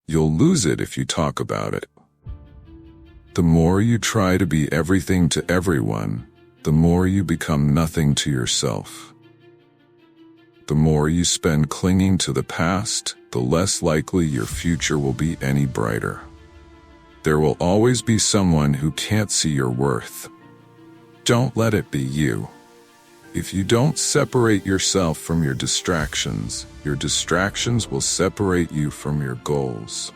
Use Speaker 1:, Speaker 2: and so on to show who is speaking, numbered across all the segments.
Speaker 1: You'll lose it if you talk about it. The more you try to be everything to everyone, the more you become nothing to yourself. The more you spend clinging to the past, the less likely your future will be any brighter. There will always be someone who can't see your worth. Don't let it be you. If you don't separate yourself from your distractions will separate you from your goals.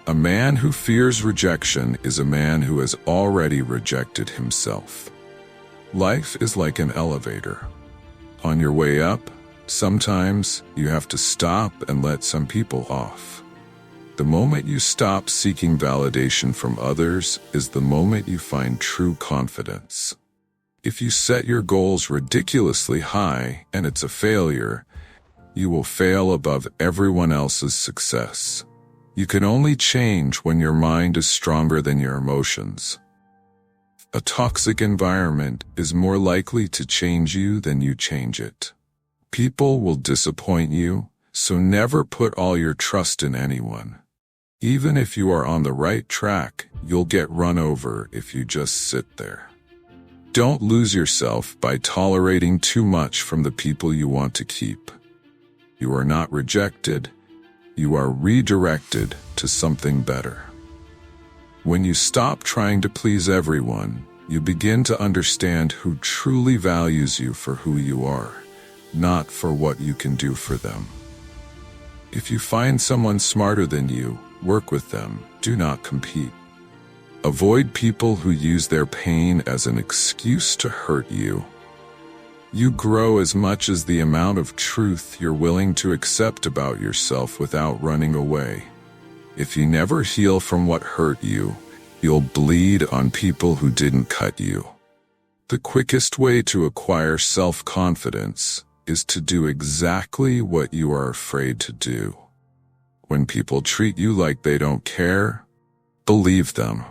Speaker 1: A man who fears rejection is a man who has already rejected himself. Life is like an elevator. On your way up, sometimes you have to stop and let some people off. The moment you stop seeking validation from others is the moment you find true confidence. If you set your goals ridiculously high and it's a failure, you will fail above everyone else's success. You can only change when your mind is stronger than your emotions. A toxic environment is more likely to change you than you change it. People will disappoint you, so never put all your trust in anyone. Even if you are on the right track, you'll get run over if you just sit there. Don't lose yourself by tolerating too much from the people you want to keep. You are not rejected. You are redirected to something better. When you stop trying to please everyone, you begin to understand who truly values you for who you are, not for what you can do for them. If you find someone smarter than you, work with them. Do not compete. Avoid people who use their pain as an excuse to hurt you. You grow as much as the amount of truth you're willing to accept about yourself without running away. If you never heal from what hurt you, you'll bleed on people who didn't cut you. The quickest way to acquire self-confidence is to do exactly what you are afraid to do. When people treat you like they don't care, believe them.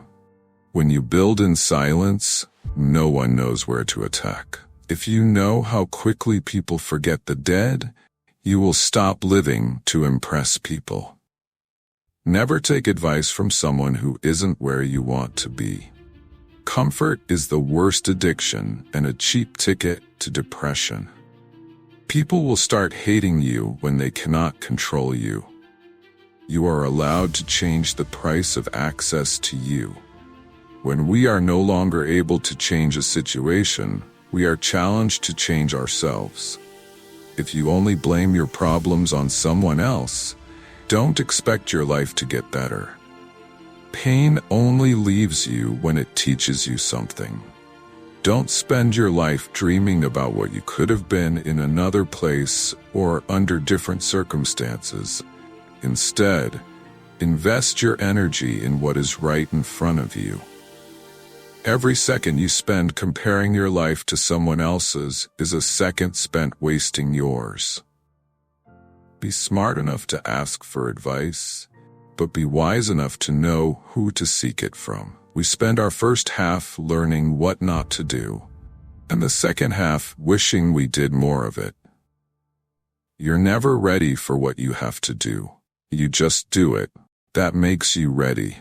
Speaker 1: When you build in silence, no one knows where to attack. If you know how quickly people forget the dead, you will stop living to impress people. Never take advice from someone who isn't where you want to be. Comfort is the worst addiction and a cheap ticket to depression. People will start hating you when they cannot control you. You are allowed to change the price of access to you. When we are no longer able to change a situation, we are challenged to change ourselves. If you only blame your problems on someone else, don't expect your life to get better. Pain only leaves you when it teaches you something. Don't spend your life dreaming about what you could have been in another place or under different circumstances. Instead, invest your energy in what is right in front of you. Every second you spend comparing your life to someone else's is a second spent wasting yours. Be smart enough to ask for advice, but be wise enough to know who to seek it from. We spend our first half learning what not to do, and the second half wishing we did more of it. You're never ready for what you have to do. You just do it. That makes you ready.